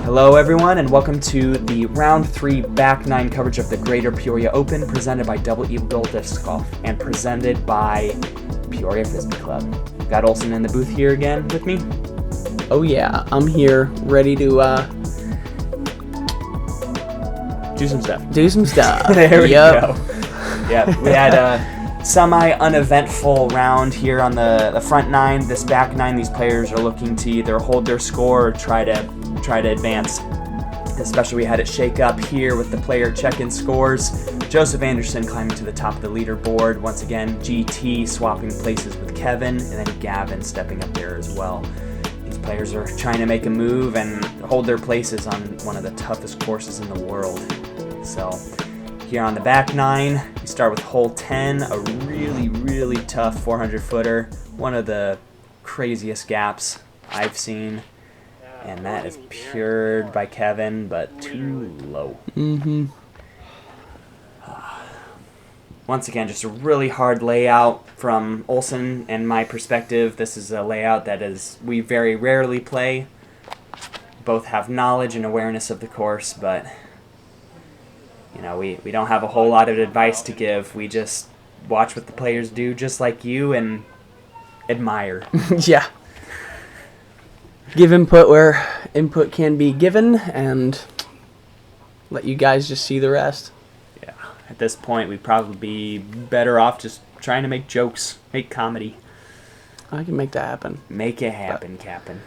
Hello everyone and welcome to the round 3 back 9 coverage of the Greater Peoria Open presented by PLD Disc Golf and presented by Peoria Frisbee Club. Got Olsen in the booth here again with me. Oh yeah, I'm here ready to do some stuff. There we go. Yeah, we had a semi-uneventful round here on the front 9. This back 9, these players are looking to either hold their score or try to advance. Especially we had it shake up here with the player check-in scores. Joseph Anderson climbing to the top of the leaderboard. Once again, GT swapping places with Kevin, and then Gavin stepping up there as well. These players are trying to make a move and hold their places on one of the toughest courses in the world. So here on the back 9, we start with hole 10, a really tough 400-footer. One of the craziest gaps I've seen. And that is pured by Kevin, but too low. Once again, just a really hard layout from Olsen and my perspective. This is a layout that we very rarely play. Both have knowledge and awareness of the course, but you know, we don't have a whole lot of advice to give. We just watch what the players do, just like you, and admire. Yeah. Give input where input can be given and let you guys just see the rest. Yeah. At this point, we'd probably be better off just trying to make jokes, make comedy. I can make that happen. Make it happen, Captain.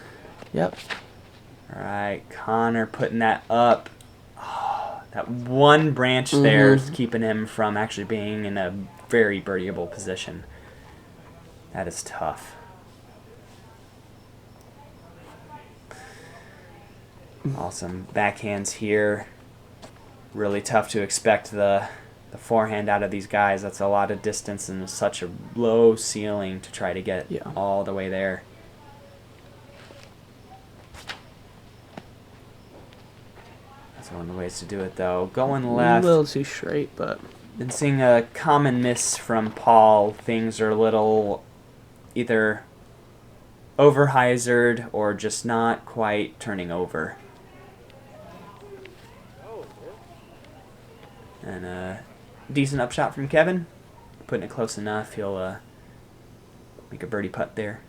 Yep. All right, Connor putting that up. Oh, that one branch there is keeping him from actually being in a very birdieable position. That is tough. Awesome backhands here. Really tough to expect the forehand out of these guys. That's a lot of distance and such a low ceiling to try to get all the way there. That's one of the ways to do it, though. Going left. A little too straight, but... Been seeing a common miss from Paul. Things are a little either over-hyzered or just not quite turning over. And a decent upshot from Kevin. Putting it close enough, he'll make a birdie putt there.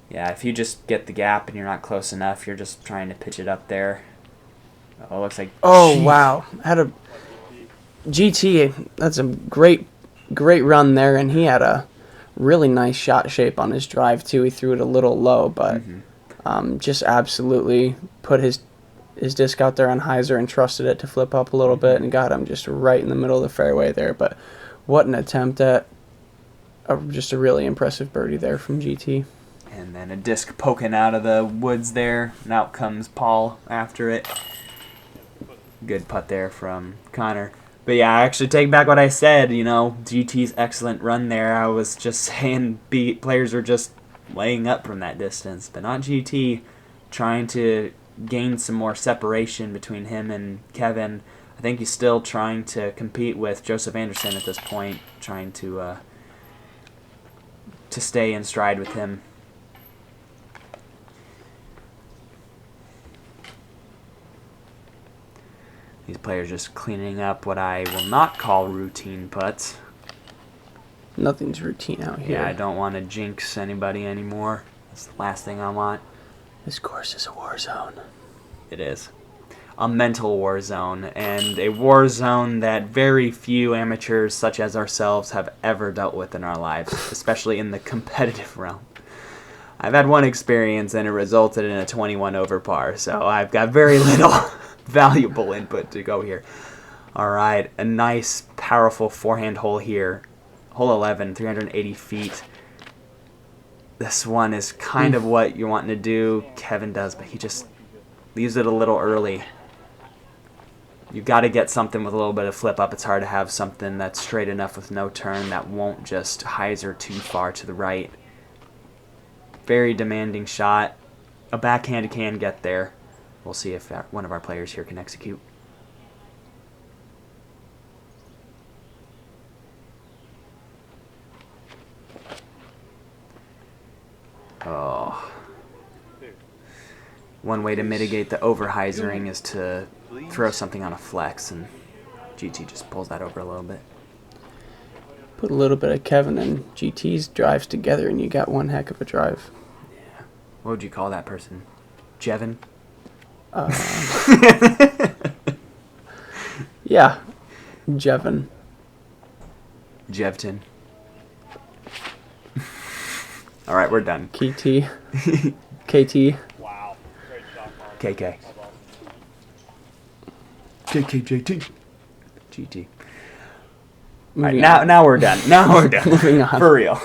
Yeah, if you just get the gap and you're not close enough, you're just trying to pitch it up there. Oh, looks like... Oh, wow. Had a... GT, that's a great run there, and he had a really nice shot shape on his drive, too. He threw it a little low, but just absolutely put his disc out there on hyzer and trusted it to flip up a little bit and got him just right in the middle of the fairway there. But what an attempt at just a really impressive birdie there from GT. And then a disc poking out of the woods there, and out comes Paul after it. Good putt there from Connor. But yeah, I actually take back what I said, you know, GT's excellent run there. I was just saying players are just laying up from that distance, but not GT trying to gain some more separation between him and Kevin. I think he's still trying to compete with Joseph Anderson at this point, trying to stay in stride with him. These players just cleaning up what I will not call routine putts. Nothing's routine out here. Yeah, I don't want to jinx anybody anymore. That's the last thing I want. This course is a war zone. It is. A mental war zone, and a war zone that very few amateurs such as ourselves have ever dealt with in our lives, especially in the competitive realm. I've had one experience, and it resulted in a 21 over par, so I've got very little valuable input to go here. All right, a nice, powerful forehand hole here. Hole 11, 380 feet. This one is kind of what you're wanting to do. Kevin does, but he just leaves it a little early. You've got to get something with a little bit of flip up. It's hard to have something that's straight enough with no turn that won't just hyzer too far to the right. Very demanding shot. A backhand can get there. We'll see if one of our players here can execute. Oh. One way to mitigate the over-hyzering is to throw something on a flex, and GT just pulls that over a little bit. Put a little bit of Kevin and GT's drives together, and you got one heck of a drive. Yeah. What would you call that person? Jevin? Yeah. Jevin. Jevton. All right, we're done. KT. KT. Wow. Great shot, Paul. KK. KKJT. GT. All right, now we're done. Now we're done. Moving on. For real.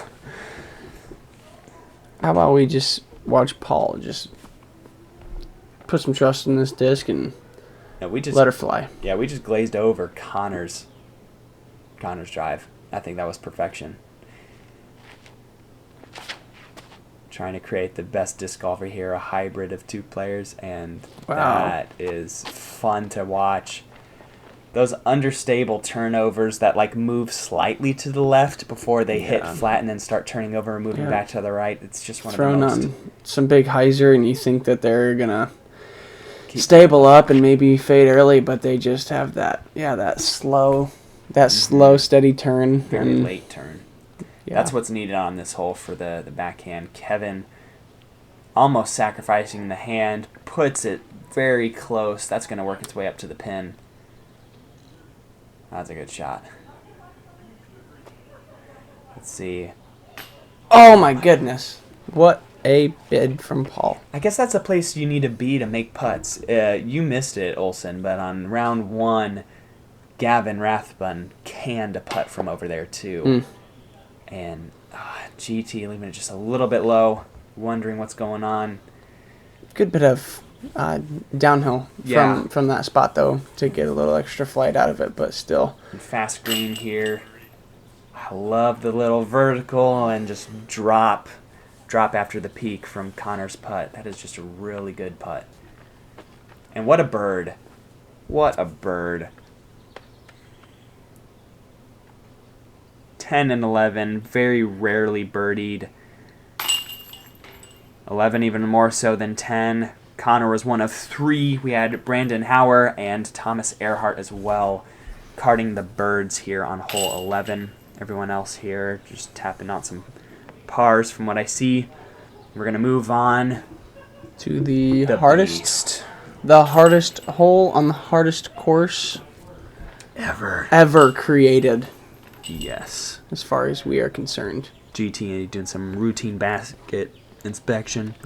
How about we just watch Paul just put some trust in this disc and let her fly. Yeah, we just glazed over Connor's drive. I think that was perfection. Trying to create the best disc golfer here, a hybrid of two players, and that is fun to watch. Those understable turnovers that like move slightly to the left before they hit flat and then start turning over and moving back to the right. It's just one of the most. On some big hyzer and you think that they're gonna stable up and maybe fade early, but they just have that slow steady turn. Very late turn. Yeah. That's what's needed on this hole for the backhand. Kevin almost sacrificing the hand, puts it very close. That's going to work its way up to the pin. That's a good shot. Let's see. Oh my goodness. What a bid from Paul. I guess that's a place you need to be to make putts. You missed it, Olsen, but on round 1, Gavin Rathbun canned a putt from over there too. And GT leaving it just a little bit low, wondering what's going on. Good bit of downhill from that spot, though, to get a little extra flight out of it, but still. And fast green here. I love the little vertical and just drop after the peak from Connor's putt. That is just a really good putt. And what a bird. What a bird. 10 and 11, very rarely birdied. 11 even more so than 10. Connor was one of 3. We had Brandon Hauer and Thomas Earhart as well, carting the birds here on hole 11. Everyone else here just tapping out some pars from what I see. We're going to move on to the hardest hole on the hardest course ever created. Yes. As far as we are concerned. GT doing some routine basket inspection.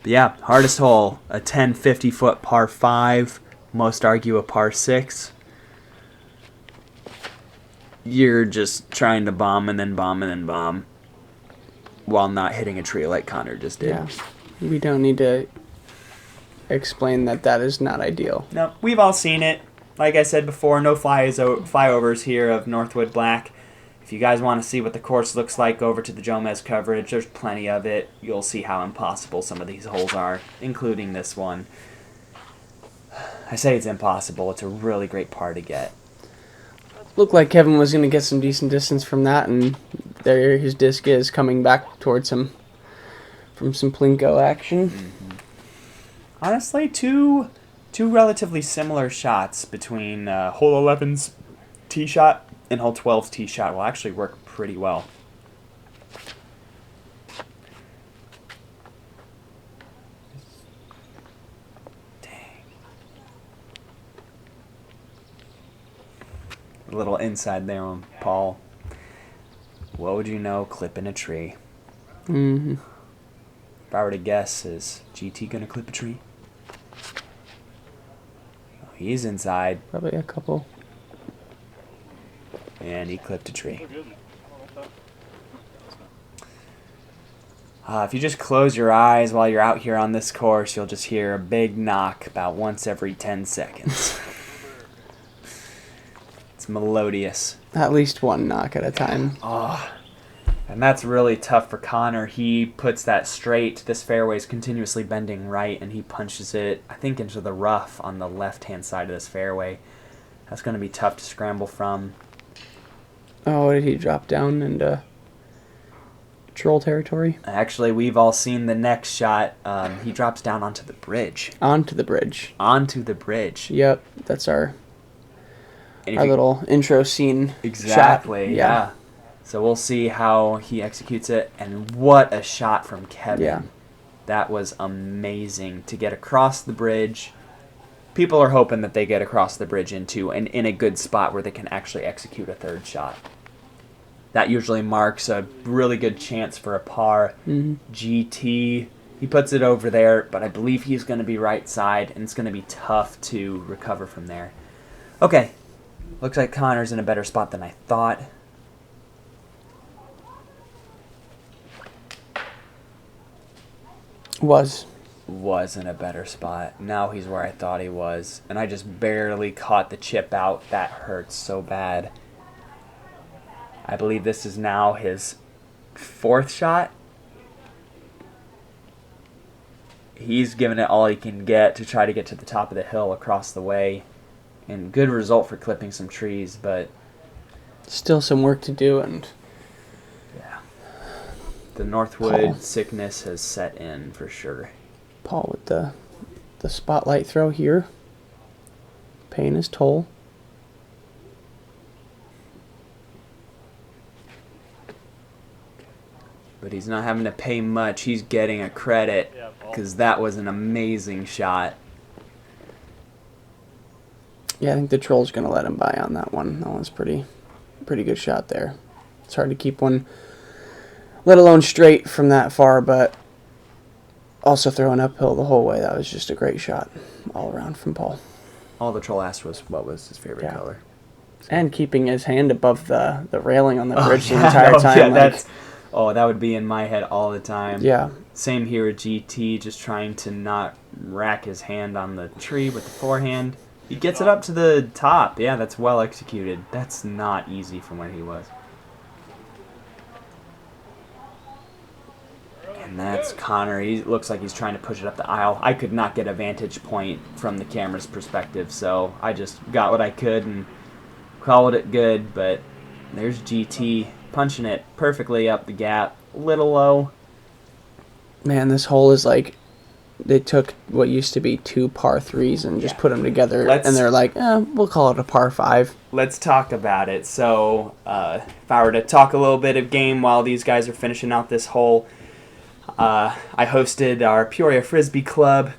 But yeah, hardest hole, a 1050-foot par 5. Most argue a par 6. You're just trying to bomb and then bomb and then bomb while not hitting a tree like Connor just did. Yeah. We don't need to explain that is not ideal. No, we've all seen it. Like I said before, no flyovers here of Northwood Black. If you guys want to see what the course looks like, go over to the Jomez coverage. There's plenty of it. You'll see how impossible some of these holes are, including this one. I say it's impossible. It's a really great par to get. Looked like Kevin was going to get some decent distance from that, and there his disc is coming back towards him from some Plinko action. Mm-hmm. Honestly, two relatively similar shots between hole 11's tee shot and hole 12's tee shot will actually work pretty well. Dang. A little inside there on Paul. What would you know, clipping a tree? Mm-hmm. If I were to guess, is GT going to clip a tree? He's inside. Probably a couple. And he clipped a tree. If you just close your eyes while you're out here on this course, you'll just hear a big knock about once every 10 seconds. It's melodious. At least one knock at a time. Oh, and that's really tough for Connor. He puts that straight. This fairway is continuously bending right, and he punches it, I think, into the rough on the left-hand side of this fairway. That's going to be tough to scramble from. Oh, did he drop down and troll territory. Actually, we've all seen the next shot. He drops down onto the bridge. Onto the bridge. Onto the bridge. Yep, that's our And if our you- little intro scene. Exactly, shot. yeah. So we'll see how he executes it. And what a shot from Kevin. Yeah. That was amazing to get across the bridge. People are hoping that they get across the bridge in a good spot where they can actually execute a third shot. That usually marks a really good chance for a par. GT, he puts it over there, but I believe he's going to be right side, and it's going to be tough to recover from there. Okay, looks like Connor's in a better spot than I thought. Was In a better spot. Now he's where I thought he was, and I just barely caught the chip out. That hurts so bad. I believe this is now his fourth shot. He's given it all he can get to try to get to the top of the hill across the way. And good result for clipping some trees, but still some work to do, and yeah, the Northwood Paul. sickness has set in for sure. Paul with the spotlight throw here. Paying his toll. But he's not having to pay much. He's getting a credit Yeah, Paul. because that was an amazing shot. Yeah, I think the troll's gonna let him by on that one. That one's pretty good shot there. It's hard to keep one, let alone straight from that far, but also throwing uphill the whole way. That was just a great shot all around from Paul. All the troll asked was what was his favorite Yeah. color. And keeping his hand above the railing on the bridge the yeah, entire no, time. yeah, like, that would be in my head all the time. yeah, Same here with GT, just trying to not rack his hand on the tree with the forehand. He gets it up to the top. Yeah, that's well executed. That's not easy from where he was. And that's Connor. He looks like he's trying to push it up the aisle. I could not get a vantage point from the camera's perspective, so I just got what I could and called it good. But there's GT punching it perfectly up the gap. A little low. man, this hole is like, they took what used to be 2 par 3s and just Yeah. put them together, Let's- and they're like, we'll call it a par 5. Let's talk about it. So, if I were to talk a little bit of game while these guys are finishing out this hole, I hosted our Peoria Frisbee Club,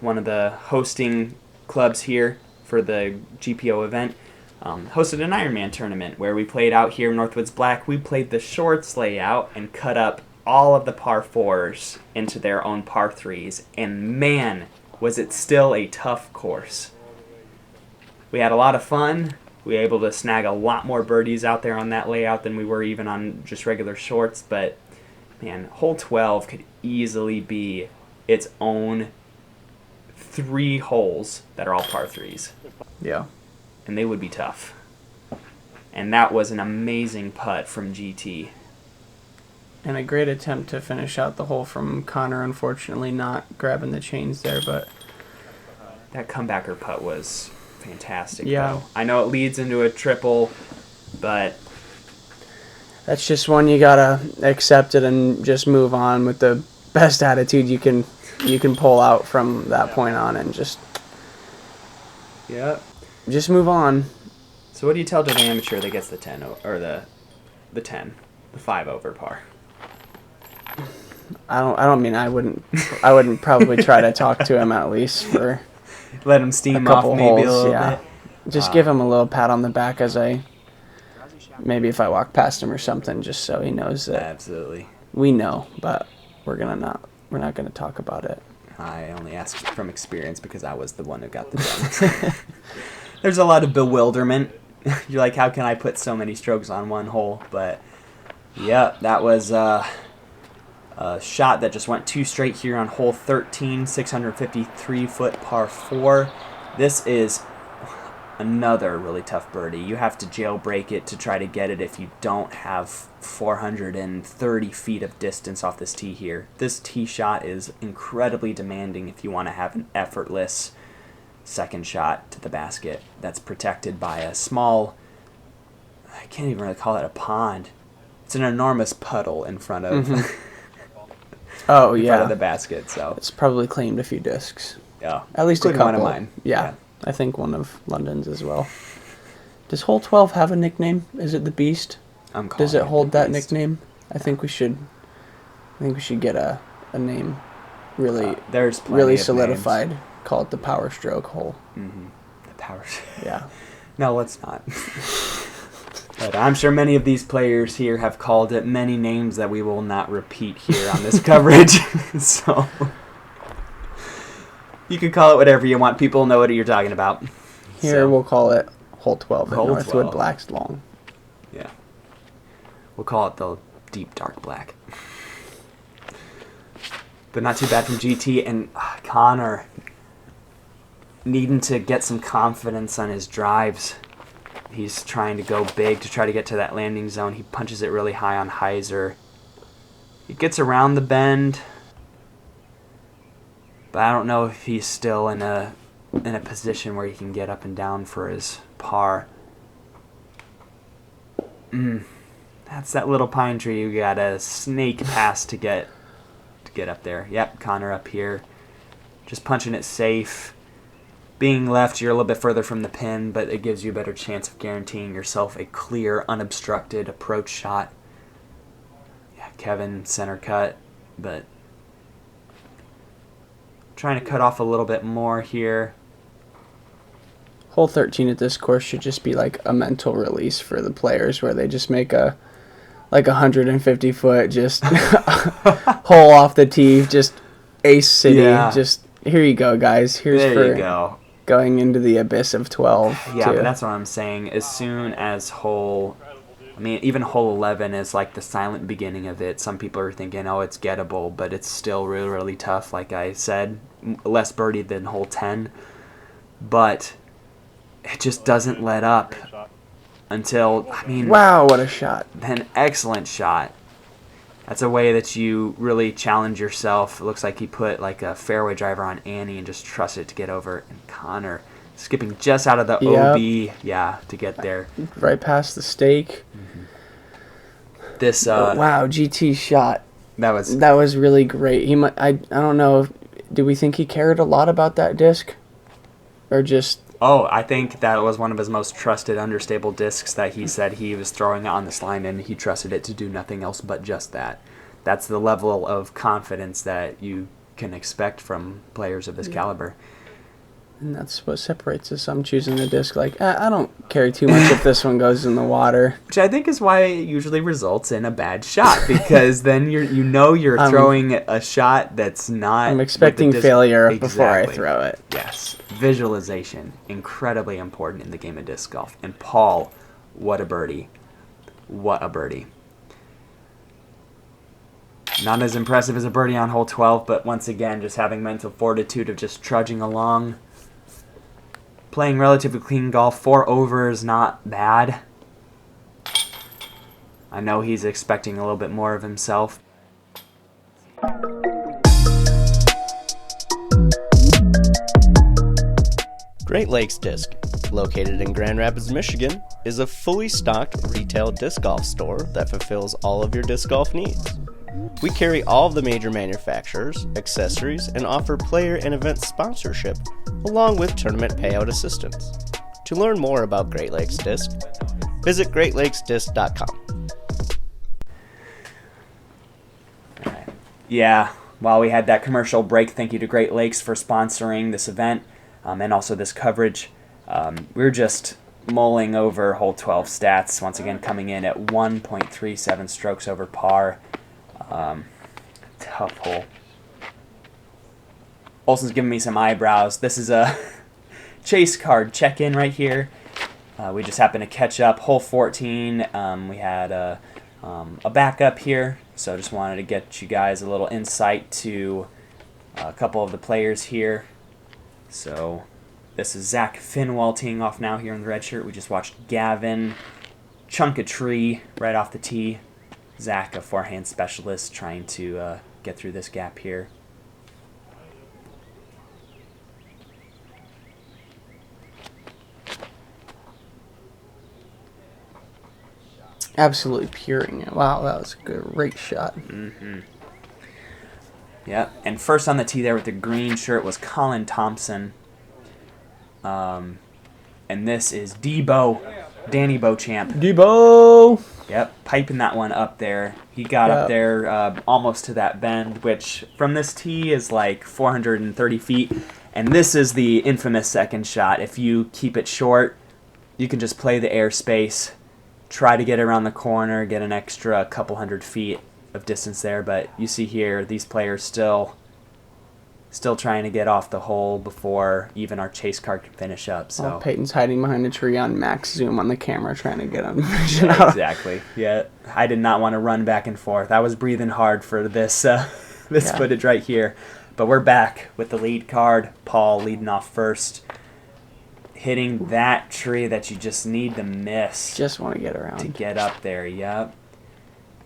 one of the hosting clubs here for the GPO event. Hosted an Ironman tournament where we played out here in Northwood's Black. We played the shorts layout and cut up all of the par 4s into their own par 3s. And man, was it still a tough course. We had a lot of fun. We were able to snag a lot more birdies out there on that layout than we were even on just regular shorts. But man, hole 12 could easily be its own 3 holes that are all par 3s. Yeah. And they would be tough. And that was an amazing putt from GT. And a great attempt to finish out the hole from Connor, unfortunately not grabbing the chains there, but That comebacker putt was fantastic. Yeah. Though. I know it leads into a triple, but that's just one you gotta accept it and just move on with the best attitude you can pull out from that point on, and just yeah. move on. So what do you tell to the amateur that gets the 10 or the 10, the 5 over par? I wouldn't probably try to talk to him at least for Let him a steam off couple maybe a holes. little Yeah, bit. just give him a little pat on the back as maybe if I walk past him or something, just so he knows that Absolutely. we know, but we're not gonna talk about it. I only ask from experience because I was the one who got the 10. There's a lot of bewilderment. You're like, how can I put so many strokes on one hole? But yeah, that was a shot that just went 2 straight here on hole 13, 653-foot par 4. This is another really tough birdie. You have to jailbreak it to try to get it if you don't have 430 feet of distance off this tee here. This tee shot is incredibly demanding if you want to have an effortless second shot to the basket that's protected by a small, I can't even really call it a pond. It's an enormous puddle in front of Oh, in yeah. front of the basket. So It's probably claimed a few discs. yeah, At least a including couple. one of mine. Yeah, I think one of London's as well. Does hole 12 have a nickname? Is it the Beast? I'm calling Does it hold the that Beast. nickname? I think we should get a name really There's plenty really of solidified. Call it the Power Stroke hole. Names. The power. Yeah. No, let's not. But I'm sure many of these players here have called it many names that we will not repeat here on this coverage. So you can call it whatever you want. People know what you're talking about. Here So, we'll call it hole 12 at Hole Northwood 12. Black's Long. yeah. We'll call it the deep dark black. But not too bad from GT and Connor needing to get some confidence on his drives. He's trying to go big to try to get to that landing zone. He punches it really high on hyzer. He gets around the bend, but I don't know if he's still in a position where he can get up and down for his par. That's that little pine tree. You got a snake pass to get up there. Yep, Connor up here, just punching it safe. Being left, you're a little bit further from the pin, but it gives you a better chance of guaranteeing yourself a clear, unobstructed approach shot. Yeah, Kevin center cut, but trying to cut off a little bit more here. Hole 13 at this course should just be like a mental release for the players where they just make a 150 foot just hole off the tee, just ace city. Yeah. Just here you go, guys. Here's There for you go. going into the abyss of 12. Yeah, too. but that's what I'm saying. As soon as even hole 11 is like the silent beginning of it. Some people are thinking, oh, it's gettable, but it's still really, really tough. Like I said, less birdie than hole 10. But it just doesn't let up until, Wow, what a shot. an excellent shot. That's a way that you really challenge yourself. It looks like he put like a fairway driver on Annie and just trusted it to get over. And Connor skipping just out of the OB, to get there. Right past the stake. This Wow, GT shot. that was That was really great. I don't know. Do we think he cared a lot about that disc? Or just... Oh, I think that was one of his most trusted understable discs that he said he was throwing on this line, and he trusted it to do nothing else but just that. That's the level of confidence that you can expect from players of this caliber. And that's what separates us. I'm choosing the disc like, I don't care too much if this one goes in the water. Which I think is why it usually results in a bad shot, because then you're throwing a shot that's not... I'm expecting with the disc. failure before I Exactly. throw it. Yes. Visualization, incredibly important in the game of disc golf. And Paul, what a birdie. What a birdie. Not as impressive as a birdie on hole 12, but once again, just having mental fortitude of just trudging along. Playing relatively clean golf. 4 over is not bad. I know he's expecting a little bit more of himself. Great Lakes Disc, located in Grand Rapids, Michigan, is a fully stocked retail disc golf store that fulfills all of your disc golf needs. We carry all of the major manufacturers, accessories, and offer player and event sponsorship, along with tournament payout assistance. To learn more about Great Lakes Disc, visit greatlakesdisc.com. Yeah, while we had that commercial break, thank you to Great Lakes for sponsoring this event and also this coverage. We're just mulling over hole 12 stats, once again coming in at 1.37 strokes over par. Tough hole. Olson's giving me some eyebrows. This is a chase card check-in right here. We just happened to catch up. Hole 14, we had a backup here, so just wanted to get you guys a little insight to a couple of the players here. So this is Zach Finwell teeing off now here in the red shirt. We just watched Gavin chunk a tree right off the tee. Zach, a forehand specialist, trying to get through this gap here. absolutely peering it. Wow, that was a great shot. Yep. And first on the tee there with the green shirt was Colin Thompson. And this is Danny Beauchamp. Debo! Yep, piping that one up there. He got up there almost to that bend, which from this tee is like 430 feet. And this is the infamous second shot. If you keep it short, you can just play the airspace, try to get around the corner, get an extra couple hundred feet of distance there. But you see here, these players still trying to get off the hole before even our chase car can finish up. So Peyton's hiding behind a tree on max zoom on the camera trying to get him vision out. Exactly. Yeah, I did not want to run back and forth. I was breathing hard for this footage right here. But we're back with the lead card. Paul leading off first, hitting that tree that you just need to miss. Just want to get around. To get up there, yep.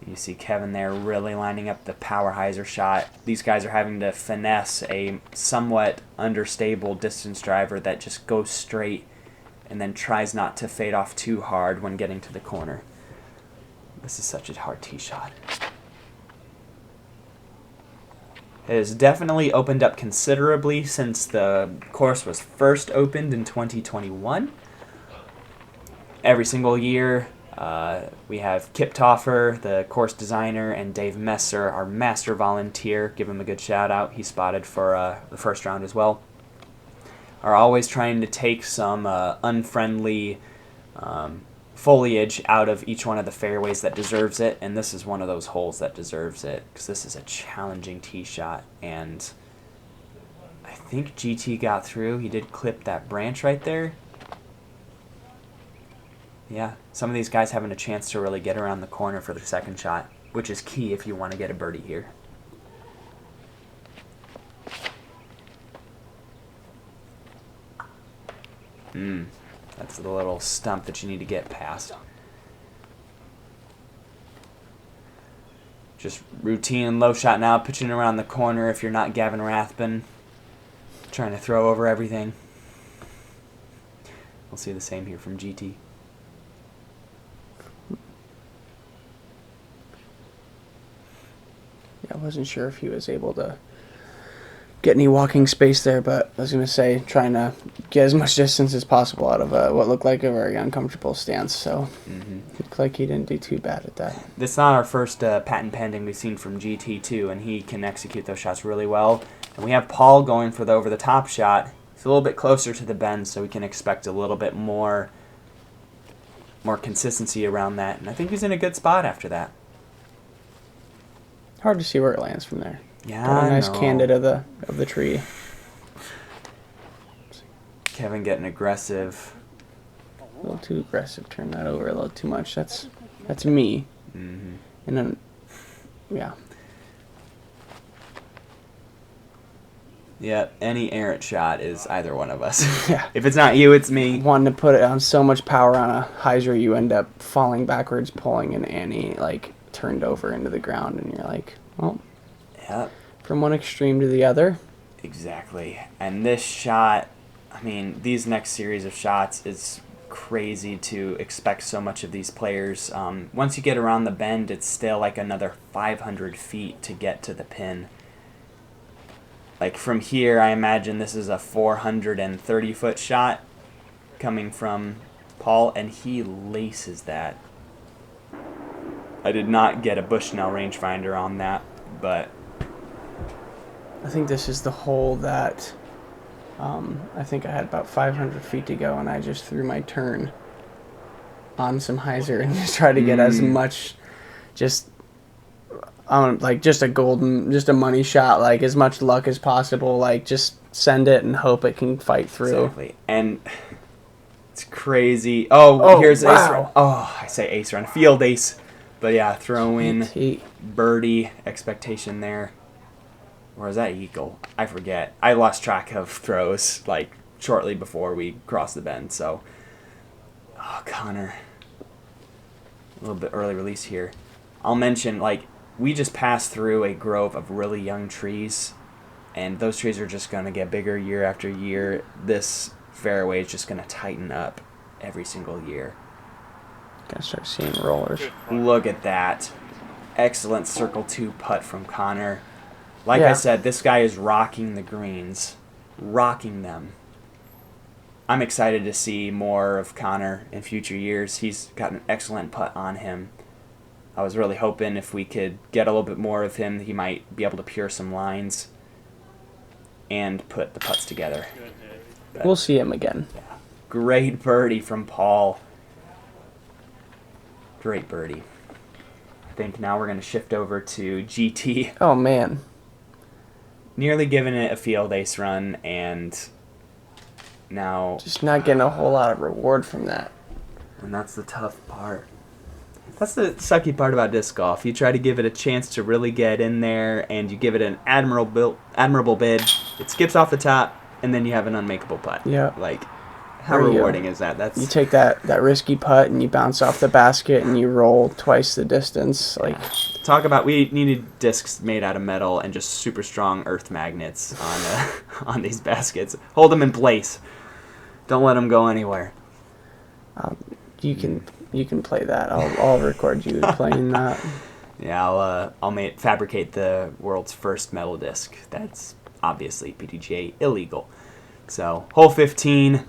You see Kevin there really lining up the power hyzer shot. These guys are having to finesse a somewhat understable distance driver that just goes straight and then tries not to fade off too hard when getting to the corner. This is such a hard tee shot. It has definitely opened up considerably since the course was first opened in 2021. Every single year, we have Kip Toffer, the course designer, and Dave Messer, our master volunteer. Give him a good shout out. He spotted for the first round as well. Are always trying to take some unfriendly foliage out of each one of the fairways that deserves it, and this is one of those holes that deserves it because this is a challenging tee shot, and I think GT got through. He did clip that branch right there. Yeah, some of these guys having a chance to really get around the corner for the second shot, which is key if you want to get a birdie here. That's the little stump that you need to get past. Just routine low shot now, pitching around the corner if you're not Gavin Rathbun. Trying to throw over everything. We'll see the same here from GT. Yeah, I wasn't sure if he was able to get any walking space there, but I was going to say trying to get as much distance as possible out of what looked like a very uncomfortable stance, so it looked like he didn't do too bad at that. This is not our first patent pending we've seen from GT too, and he can execute those shots really well. And we have Paul going for the over-the-top shot. It's a little bit closer to the bend, so we can expect a little bit more consistency around that, and I think he's in a good spot after that. Hard to see where it lands from there. Yeah, got a nice I know. candid of the tree. Kevin getting aggressive. A little too aggressive. Turn that over a little too much. That's me. And then, yeah. Yeah, any errant shot is either one of us. Yeah. If it's not you, it's me. Wanting to put it on so much power on a hyzer, you end up falling backwards, pulling an Annie, like, turned over into the ground, and you're like, well, Yep, from one extreme to the other. exactly. And this shot, I mean, these next series of shots is crazy to expect so much of these players. Once you get around the bend, it's still like another 500 feet to get to the pin. Like from here, I imagine this is a 430-foot shot coming from Paul, and he laces that. I did not get a Bushnell rangefinder on that, but I think this is the hole that I think I had about 500 feet to go, and I just threw my turn on some hyzer and just tried to get as much just a money shot, like as much luck as possible, like just send it and hope it can fight through. exactly. And it's crazy. Oh, here's wow. ace run. Oh, I say ace run, field ace. But yeah, throw in birdie expectation there. Or is that eagle? I forget. I lost track of throws like shortly before we crossed the bend. So, Connor, a little bit early release here. I'll mention, like, we just passed through a grove of really young trees, and those trees are just going to get bigger year after year. This fairway is just going to tighten up every single year. Gonna start seeing rollers. Look at that. Excellent circle 2 putt from Connor. Like Yeah. I said, this guy is rocking the greens. Rocking them. I'm excited to see more of Connor in future years. He's got an excellent putt on him. I was really hoping if we could get a little bit more of him, he might be able to pure some lines and put the putts together. But We'll see him again. great birdie from Paul. Great birdie. I think now we're going to shift over to GT. Oh man. Nearly giving it a field ace run, and now... Just not getting a whole lot of reward from that. And that's the tough part. That's the sucky part about disc golf. You try to give it a chance to really get in there, and you give it an admirable bid. It skips off the top, and then you have an unmakeable putt. Yeah. Like, how Or you- rewarding is that? That's You take that risky putt and you bounce off the basket and you roll twice the distance. Like, talk about, we needed discs made out of metal and just super strong earth magnets on on these baskets. Hold them in place. Don't let them go anywhere. you can play that. I'll record you playing that. Yeah, I'll fabricate the world's first metal disc. That's obviously PDGA illegal. So, hole 15,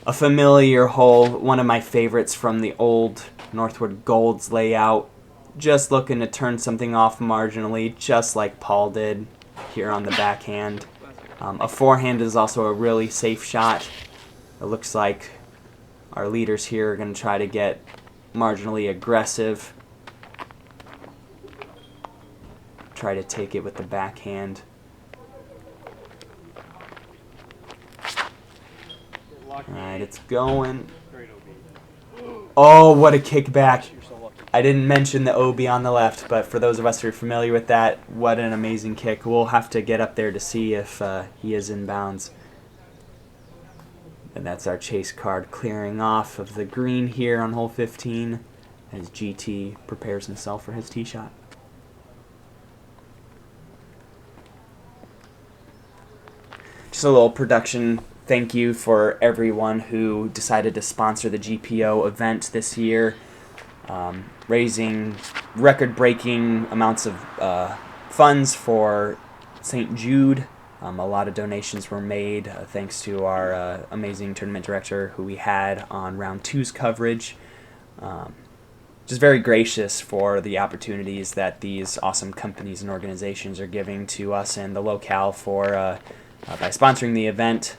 a familiar hole, one of my favorites from the old Northwood Golds layout. Just looking to turn something off marginally, just like Paul did here on the backhand. A forehand is also a really safe shot. It looks like our leaders here are going to try to get marginally aggressive. Try to take it with the backhand. Alright, it's going. Oh, what a kickback. I didn't mention the OB on the left, but for those of us who are familiar with that, what an amazing kick. We'll have to get up there to see if he is in bounds. And that's our chase card clearing off of the green here on hole 15 as GT prepares himself for his tee shot. Just a little production thank you for everyone who decided to sponsor the GPO event this year, raising record-breaking amounts of funds for St. Jude. A lot of donations were made thanks to our amazing tournament director who we had on round 2's coverage. Just very gracious for the opportunities that these awesome companies and organizations are giving to us and the locale for by sponsoring the event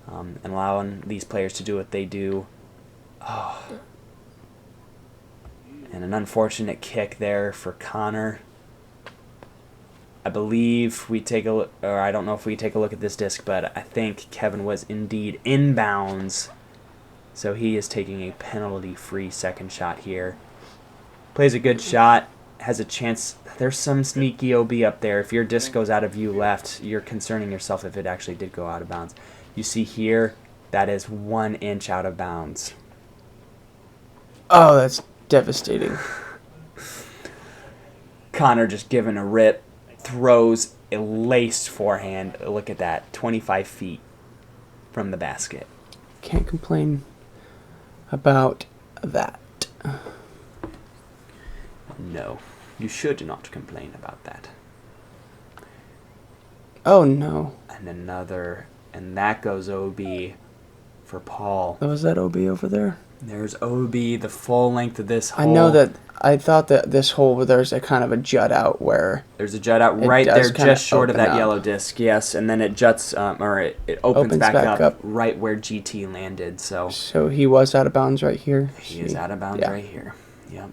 and allowing these players to do what they do. Oh. And an unfortunate kick there for Connor. I believe we take a look, or I don't know if we take a look at this disc, but I think Kevin was indeed inbounds. So he is taking a penalty-free second shot here. Plays a good shot, has a chance. There's some sneaky OB up there. If your disc goes out of view left, you're concerning yourself if it actually did go out of bounds. You see here, that is 1 inch out of bounds. Oh, that's devastating. Connor just giving a rip. Throws a laced forehand. Look at that, 25 feet from the basket. Can't complain about that. No, you should not complain about that. Oh no. And another, and that goes OB for Paul. Was that OB over there? There's OB, the full length of this hole. I know that. I thought that this hole, there's a kind of a jut out where... There's a jut out it right does there, kinda just short of open that up. yellow disc, yes, and then it juts, or it opens back up right where GT landed, so... So he was out of bounds right here? He is out of bounds right here, yep.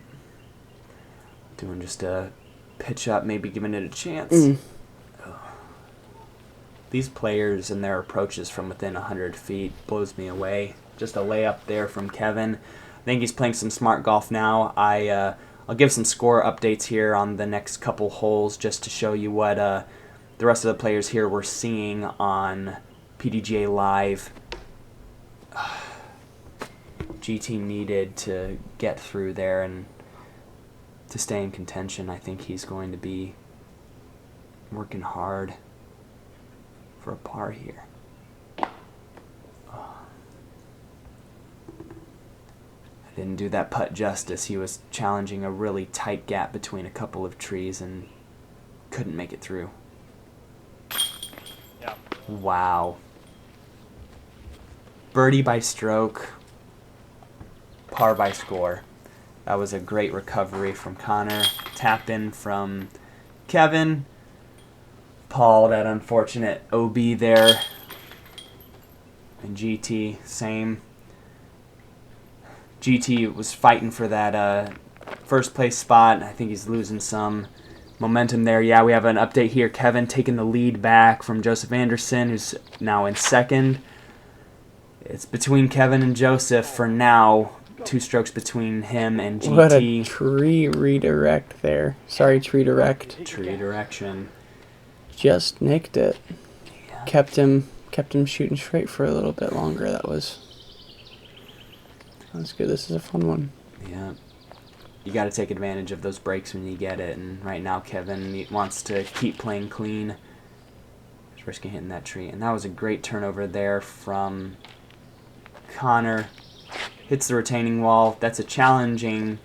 Doing just a pitch up, maybe giving it a chance. These players and their approaches from within 100 feet blows me away. Just a layup there from Kevin. I think he's playing some smart golf now. I'll give some score updates here on the next couple holes just to show you what the rest of the players here were seeing on PDGA Live. GT needed to get through there and to stay in contention. I think he's going to be working hard for a par here. Didn't do that putt justice. He was challenging a really tight gap between a couple of trees and couldn't make it through. Yeah. Wow. Birdie by stroke, par by score. That was a great recovery from Connor. Tap in from Kevin. Paul, that unfortunate OB there. And GT, same. GT was fighting for that first place spot. I think he's losing some momentum there. Yeah, we have an update here. Kevin taking the lead back from Joseph Anderson, who's now in second. It's between Kevin and Joseph for now. 2 strokes between him and GT. What a tree redirect there. Sorry, tree direct. Tree direction. Just nicked it. Yeah. Kept him shooting straight for a little bit longer. That's good. This is a fun one. Yeah. You got to take advantage of those breaks when you get it. And right now, Kevin wants to keep playing clean. He's risking hitting that tree. And that was a great turnover there from Connor. Hits the retaining wall. That's a challenging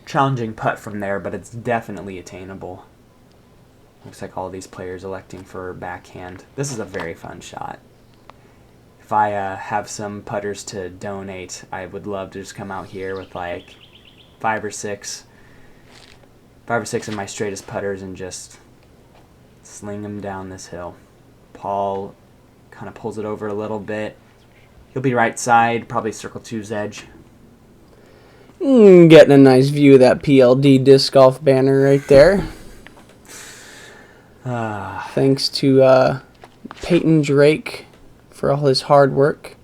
putt from there, but it's definitely attainable. Looks like all these players electing for backhand. This is a very fun shot. If I have some putters to donate, I would love to just come out here with like 5 or 6 of my straightest putters and just sling them down this hill. Paul kind of pulls it over a little bit. He'll be right side, probably circle 2's edge. Getting a nice view of that PLD Disc Golf banner right there. Thanks to Peyton Drake for all his hard work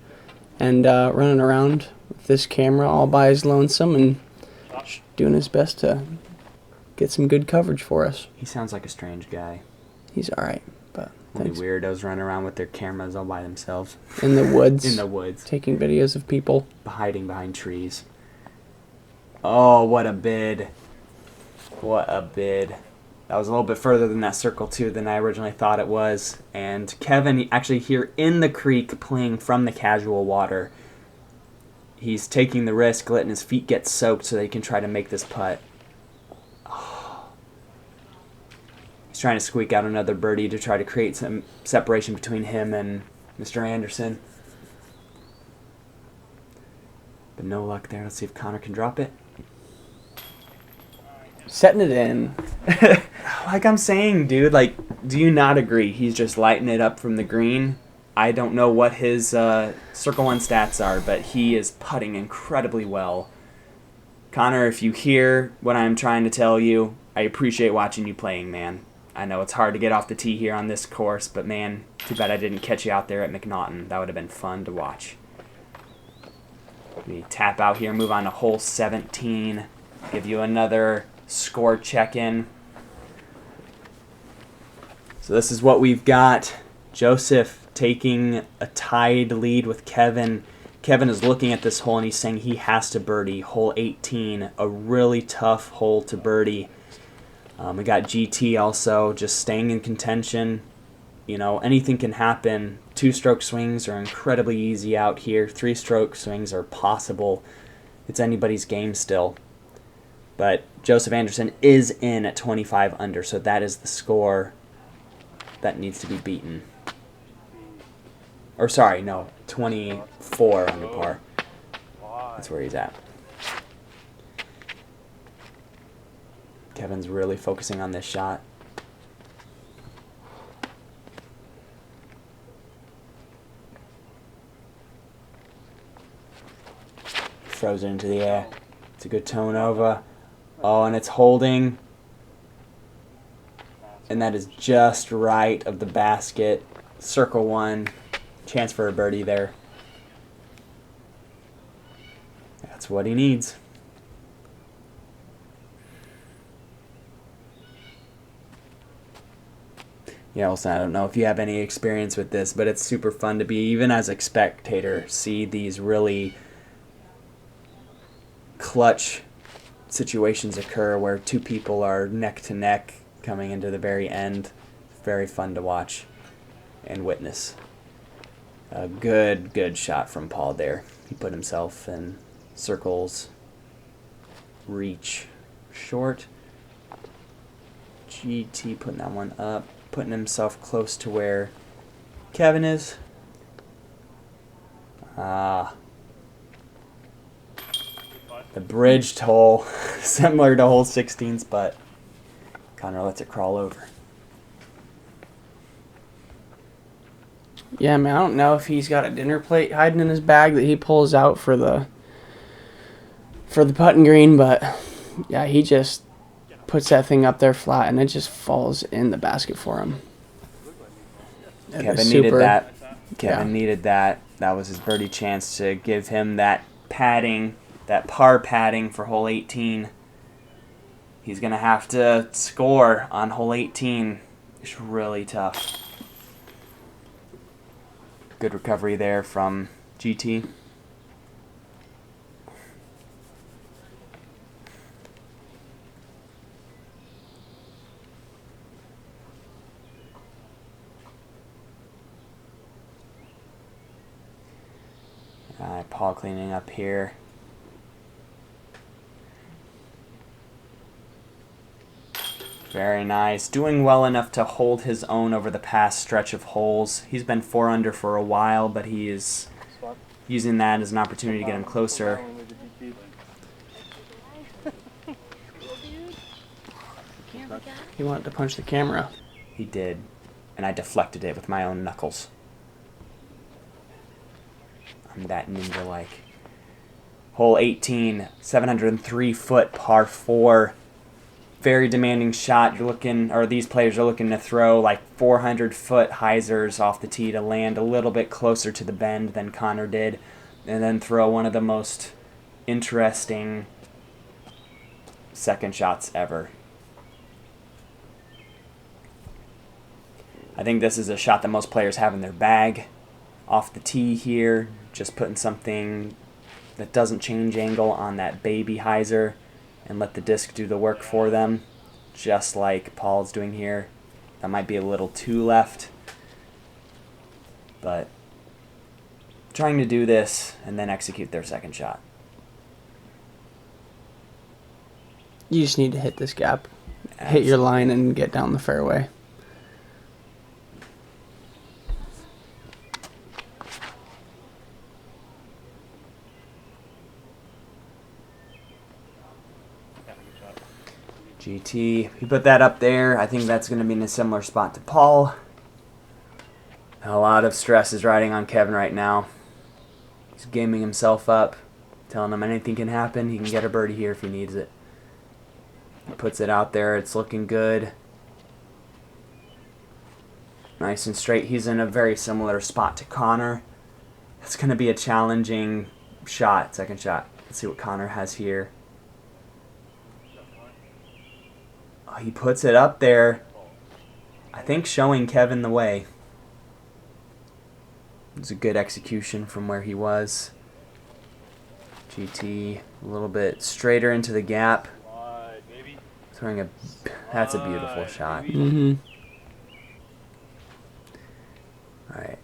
and running around with this camera all by his lonesome and doing his best to get some good coverage for us. He sounds like a strange guy. He's all right, but Only thanks. weirdos running around with their cameras all by themselves. In the woods. In the woods. Taking videos of people. Hiding behind trees. Oh, what a bid. What a bid. That was a little bit further than that circle, too, than I originally thought it was. And Kevin, actually here in the creek, playing from the casual water. He's taking the risk, letting his feet get soaked so that he can try to make this putt. Oh. He's trying to squeak out another birdie to try to create some separation between him and Mr. Anderson. But no luck there. Let's see if Connor can drop it. Setting it in. Like I'm saying, dude, like, do you not agree? He's just lighting it up from the green. I don't know what his Circle 1 stats are, but he is putting incredibly well. Connor, if you hear what I'm trying to tell you, I appreciate watching you playing, man. I know it's hard to get off the tee here on this course, but man, too bad I didn't catch you out there at McNaughton. That would have been fun to watch. We tap out here, move on to hole 17. Give you another score check-in. So this is what we've got. Joseph taking a tied lead with Kevin. Kevin is looking at this hole and he's saying he has to birdie. Hole 18, a really tough hole to birdie. We got GT also just staying in contention. You know, anything can happen. 2-stroke swings are incredibly easy out here. 3-stroke swings are possible. It's anybody's game still. But Joseph Anderson is in at 25 under, so that is the score that needs to be beaten. Or sorry, no, 24 under par. That's where he's at. Kevin's really focusing on this shot. Throws it into the air. It's a good tone over. Oh, and it's holding. And that is just right of the basket. Circle 1. Chance for a birdie there. That's what he needs. Yeah, Olsen, I don't know if you have any experience with this, but it's super fun to be, even as a spectator, see these really clutch situations occur where 2 people are neck to neck coming into the very end. Very fun to watch and witness. A good shot from Paul there. He put himself in Circles. Reach. Short. GT putting that one up. Putting himself close to where Kevin is. The bridged hole. Similar to hole 16's, but Connor lets it crawl over. Yeah, man, I don't know if he's got a dinner plate hiding in his bag that he pulls out for the putting green, but yeah, he just puts that thing up there flat and it just falls in the basket for him. Kevin needed that. Kevin needed that. That was his birdie chance to give him that padding, that par padding for hole 18. He's going to have to score on hole 18. It's really tough. Good recovery there from GT. Paul cleaning up here. Very nice. Doing well enough to hold his own over the past stretch of holes. He's been 4 under for a while, but he is using that as an opportunity to get him closer. He wanted to punch the camera. He did, and I deflected it with my own knuckles. I'm that ninja-like. Hole 18, 703-foot par 4. Very demanding shot. You're looking, or these players are looking to throw like 400-foot hyzers off the tee to land a little bit closer to the bend than Connor did, and then throw one of the most interesting second shots ever. I think this is a shot that most players have in their bag. Off the tee here, just putting something that doesn't change angle on that baby hyzer and let the disc do the work for them, just like Paul's doing here. That might be a little too left, but trying to do this and then execute their second shot. You just need to hit this gap, hit your line, and get down the fairway. GT, he put that up there. I think that's going to be in a similar spot to Paul. A lot of stress is riding on Kevin right now. He's gaming himself up, telling him anything can happen. He can get a birdie here if he needs it. He puts it out there. It's looking good. Nice and straight. He's in a very similar spot to Connor. It's going to be a challenging shot, second shot. Let's see what Connor has here. He puts it up there, I think showing Kevin the way. It was a good execution from where he was. GT a little bit straighter into the gap. That's a beautiful shot. Mm-hmm. Alright,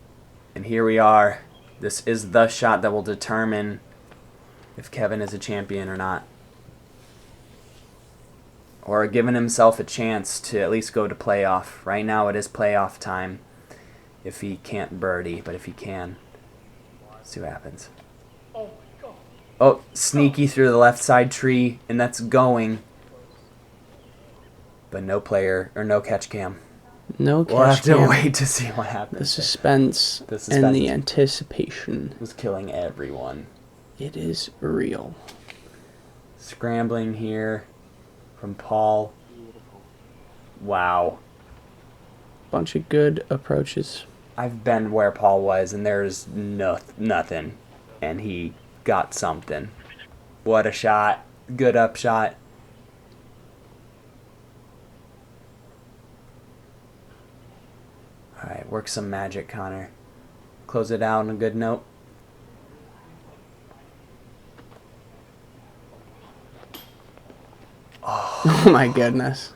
and here we are. This is the shot that will determine if Kevin is a champion or not. Or giving himself a chance to at least go to playoff. Right now it is playoff time if he can't birdie, but if he can, let's see what happens. Oh, sneaky through the left side tree, and that's going. But no player, or no catch cam. No catch We'll have to cam. wait to see what happens. The suspense, The suspense. and the anticipation. It was killing everyone. It is real. Scrambling here from Paul. Wow. Bunch of good approaches. I've been where Paul was, and there's nothing. And he got something. What a shot. Good up shot. Alright, work some magic, Connor. Close it out on a good note. Oh my goodness.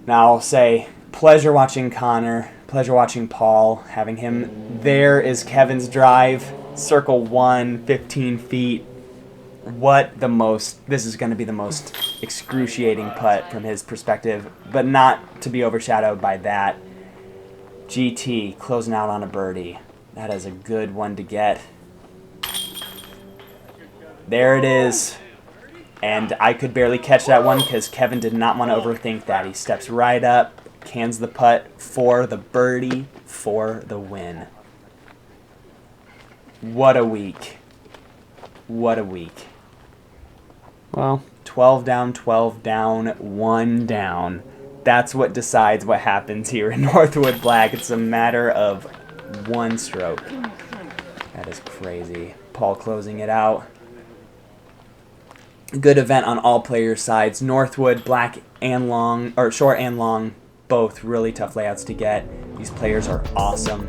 Now I'll say, pleasure watching Connor, pleasure watching Paul. Having him there is Kevin's drive. circle 1, 15 feet. This is going to be the most excruciating putt from his perspective, but not to be overshadowed by that. GT closing out on a birdie. That is a good one to get. There it is. And I could barely catch that one because Kevin did not want to overthink that. He steps right up, cans the putt for the birdie, for the win. What a week. What a week. Well, 12 down, 1 down. That's what decides what happens here in Northwood Black. It's a matter of 1 stroke. That is crazy. Paul closing it out. Good event on all players' sides. Northwood, Black and long, or short and long, both really tough layouts to get. These players are awesome.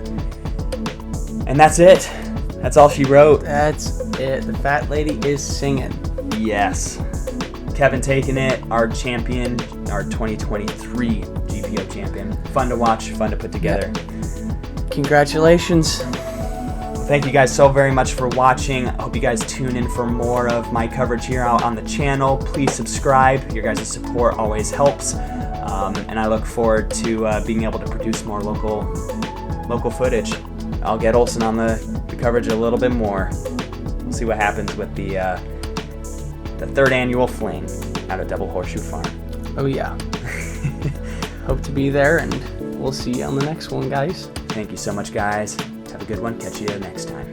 And that's it. That's all she wrote. that's it. The fat lady is singing. Yes. Kevin taking it, our champion, our 2023 GPO champion. Fun to watch, fun to put together. Congratulations. Thank you guys so very much for watching. I hope you guys tune in for more of my coverage here out on the channel. Please subscribe. Your guys' support always helps. And I look forward to being able to produce more local footage. I'll get Olsen on the coverage a little bit more. We'll see what happens with the 3rd annual fling out of Double Horseshoe Farm. Oh, yeah. Hope to be there, and we'll see you on the next one, guys. Thank you so much, guys. Have a good one. Catch you next time.